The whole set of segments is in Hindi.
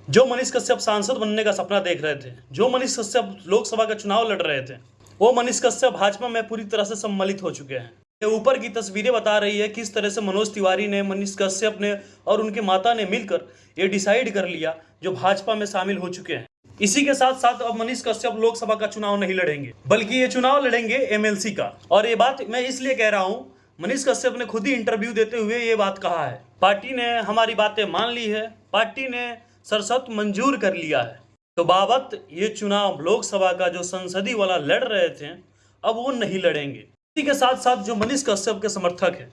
जो मनीष कश्यप सांसद बनने का सपना देख रहे थे, जो मनीष कश्यप लोकसभा का चुनाव लड़ रहे थे, वो मनीष कश्यप भाजपा में पूरी तरह से सम्मिलित हो चुके हैं। ये ऊपर की तस्वीरें बता रही है किस तरह से मनोज तिवारी ने, मनीष कश्यप ने और उनके माता ने मिलकर ये डिसाइड कर लिया जो भाजपा में शामिल हो चुके हैं। इसी के साथ साथ अब मनीष कश्यप लोकसभा का चुनाव नहीं लड़ेंगे, बल्कि ये चुनाव लड़ेंगे एमएलसी का। और ये बात मैं इसलिए कह रहा हूँ, मनीष कश्यप ने खुद ही इंटरव्यू देते हुए ये बात कहा है। पार्टी ने हमारी बातें मान ली है, पार्टी ने सरसत मंजूर कर लिया है। तो बाबत ये चुनाव लोकसभा का जो संसदीय वाला लड़ रहे थे, अब वो नहीं लड़ेंगे। इसी के साथ साथ जो मनीष कश्यप के समर्थक हैं,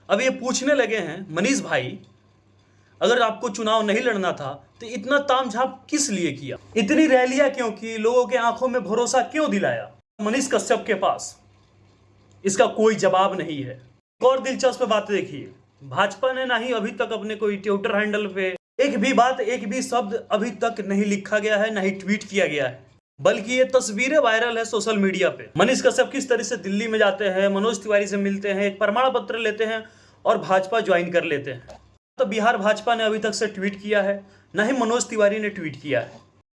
अब ये पूछने लगे हैं, मनीष भाई अगर आपको चुनाव नहीं लड़ना था तो इतना तामझाम किस लिए किया, इतनी रैलियां क्यों की, लोगों के आंखों में भरोसा क्यों दिलाया? मनीष कश्यप के पास इसका कोई जवाब नहीं है। एक और दिलचस्प बात देखिए, भाजपा ने ना ही अभी तक अपने कोई ट्विटर हैंडल पे एक भी बात, एक भी शब्द अभी तक नहीं लिखा गया है, ना ही ट्वीट किया गया है, बल्कि ये तस्वीरें वायरल है सोशल मीडिया पे। मनीष कश्यप किस तरह से दिल्ली में जाते हैं, मनोज तिवारी से मिलते हैं, एक प्रमाण पत्र लेते हैं और भाजपा ज्वाइन कर लेते हैं। तो बिहार भाजपा ने अभी तक से ट्वीट किया है, ना ही मनोज तिवारी ने ट्वीट किया है,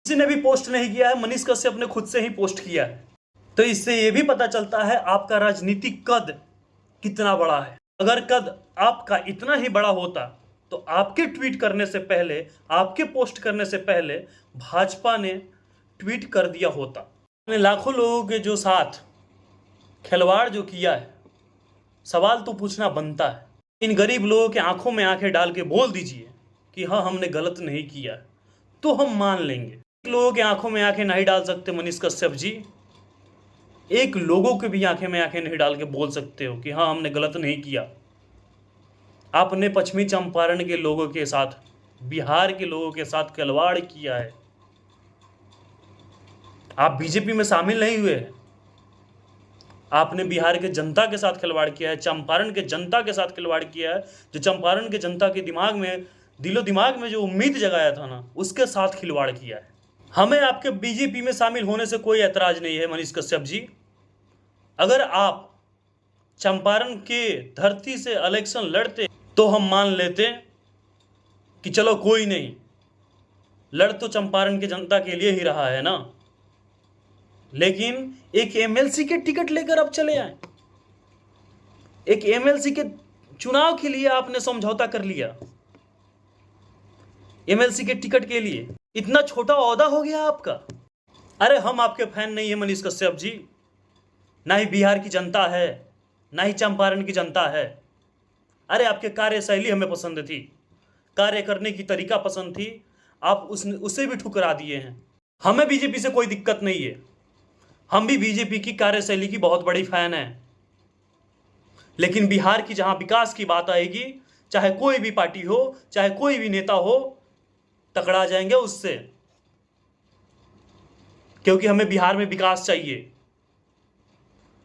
किसी ने भी पोस्ट नहीं किया है, मनीष कश्यप ने खुद से ही पोस्ट किया है। तो इससे ये भी पता चलता है आपका राजनीतिक कद कितना बड़ा है। अगर कद आपका इतना ही बड़ा होता तो आपके ट्वीट करने से पहले, आपके पोस्ट करने से पहले भाजपा ने ट्वीट कर दिया होता। लाखों लोगों के जो साथ खिलवाड़ जो किया है, सवाल तो पूछना बनता है। इन गरीब लोगों के आंखों में आंखें डाल के बोल दीजिए कि हाँ हमने गलत नहीं किया, तो हम मान लेंगे। लोगों के आंखों में आंखें नहीं डाल सकते मनीष कश्यप जी, एक लोगों के भी आंखें में आंखें नहीं डाल के बोल सकते हो कि हाँ हमने गलत नहीं किया। आपने पश्चिमी चंपारण के लोगों के साथ, बिहार के लोगों के साथ खिलवाड़ किया है। आप बीजेपी में शामिल नहीं हुए, आपने बिहार के जनता के साथ खिलवाड़ किया है, चंपारण के जनता के साथ खिलवाड़ किया है। जो चंपारण के जनता के दिमाग में, दिलो दिमाग में जो उम्मीद जगाया था ना, उसके साथ खिलवाड़ किया है। हमें आपके बीजेपी में शामिल होने से कोई ऐतराज नहीं है मनीष कश्यप जी। अगर आप चंपारण के धरती से इलेक्शन लड़ते तो हम मान लेते कि चलो कोई नहीं, लड़ तो चंपारण के जनता के लिए ही रहा है ना, लेकिन एक एमएलसी के टिकट लेकर अब चले आए। एक एमएलसी के चुनाव के लिए आपने समझौता कर लिया, एमएलसी के टिकट के लिए। इतना छोटा ओहदा हो गया आपका। अरे हम आपके फैन नहीं है मनीष कश्यप जी, ना ही बिहार की जनता है, ना ही चंपारण की जनता है। अरे आपके कार्यशैली हमें पसंद थी, कार्य करने की तरीका पसंद थी, आप उसे भी ठुकरा दिए हैं। हमें बीजेपी से कोई दिक्कत नहीं है, हम भी बीजेपी की कार्यशैली की बहुत बड़ी फैन हैं, लेकिन बिहार की जहां विकास की बात आएगी, चाहे कोई भी पार्टी हो, चाहे कोई भी नेता हो, टकरा जाएंगे उससे, क्योंकि हमें बिहार में विकास चाहिए।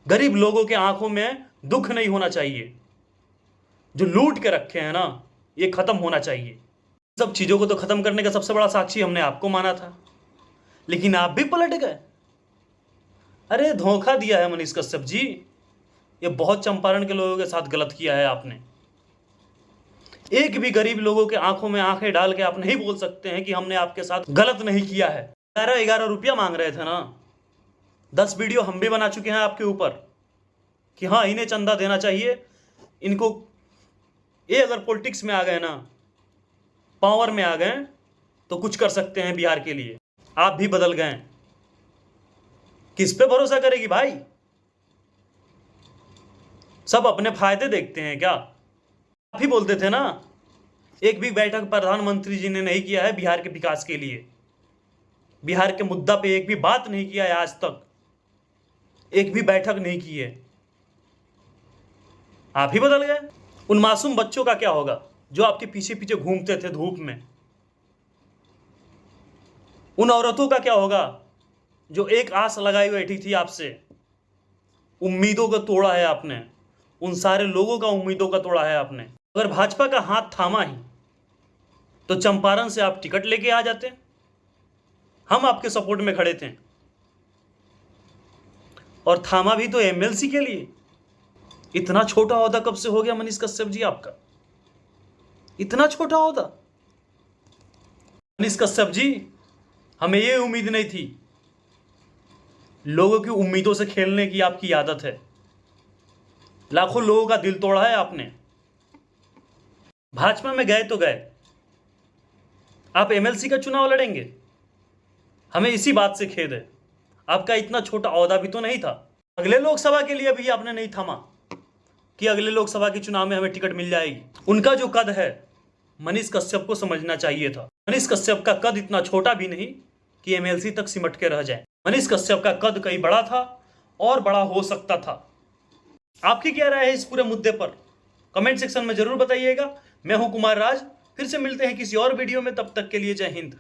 गरीब लोगों के आंखों में दुख नहीं होना चाहिए। जो लूट के रखे हैं ना, ये खत्म होना चाहिए। सब चीजों को तो खत्म करने का सबसे बड़ा साक्षी हमने आपको माना था, लेकिन आप भी पलट गए। अरे धोखा दिया है मनीष कश्यप जी, ये बहुत चंपारण के लोगों के साथ गलत किया है आपने। एक भी गरीब लोगों के आंखों में आंखें डाल के आप नहीं बोल सकते हैं कि हमने आपके साथ गलत नहीं किया है। 11 रुपया मांग रहे थे ना, 10 वीडियो हम भी बना चुके हैं आपके ऊपर कि हाँ इन्हें चंदा देना चाहिए, इनको, ये अगर पॉलिटिक्स में आ गए ना, पावर में आ गए तो कुछ कर सकते हैं बिहार के लिए। आप भी बदल गए, किस पे भरोसा करेगी भाई? सब अपने फायदे देखते हैं क्या? आप ही बोलते थे ना, एक भी बैठक प्रधानमंत्री जी ने नहीं किया है बिहार के विकास के लिए, बिहार के मुद्दा पे एक भी बात नहीं किया है आज तक, एक भी बैठक नहीं की है। आप ही बदल गए। उन मासूम बच्चों का क्या होगा जो आपके पीछे पीछे घूमते थे धूप में? उन औरतों का क्या होगा जो एक आस लगाई बैठी थी आपसे? उम्मीदों को तोड़ा है आपने, उन सारे लोगों का उम्मीदों का तोड़ा है आपने। अगर भाजपा का हाथ थामा ही तो चंपारण से आप टिकट लेके आ जाते, हम आपके सपोर्ट में खड़े थे, और थामा भी तो एमएलसी के लिए। इतना छोटा ओहदा कब से हो गया मनीष कश्यप जी आपका? इतना छोटा ओहदा। मनीष कश्यप जी, हमें ये उम्मीद नहीं थी। लोगों की उम्मीदों से खेलने की आपकी आदत है। लाखों लोगों का दिल तोड़ा है आपने। भाजपा में गए तो गए, आप एमएलसी का चुनाव लड़ेंगे? हमें इसी बात से खेद है। आपका इतना छोटा ओहदा भी तो नहीं था। अगले लोकसभा के लिए भी आपने नहीं थामा कि अगले लोकसभा के चुनाव में हमें टिकट मिल जाएगी। उनका जो कद है, मनीष कश्यप को समझना चाहिए था। मनीष कश्यप का कद इतना छोटा भी नहीं कि एमएलसी तक सिमट के रह जाए। मनीष कश्यप का कद कहीं बड़ा था और बड़ा हो सकता था। आपकी क्या राय है इस पूरे मुद्दे पर? कमेंट सेक्शन में जरूर बताइएगा। मैं हूं कुमार राज, फिर से मिलते हैं किसी और वीडियो में। तब तक के लिए जय हिंद।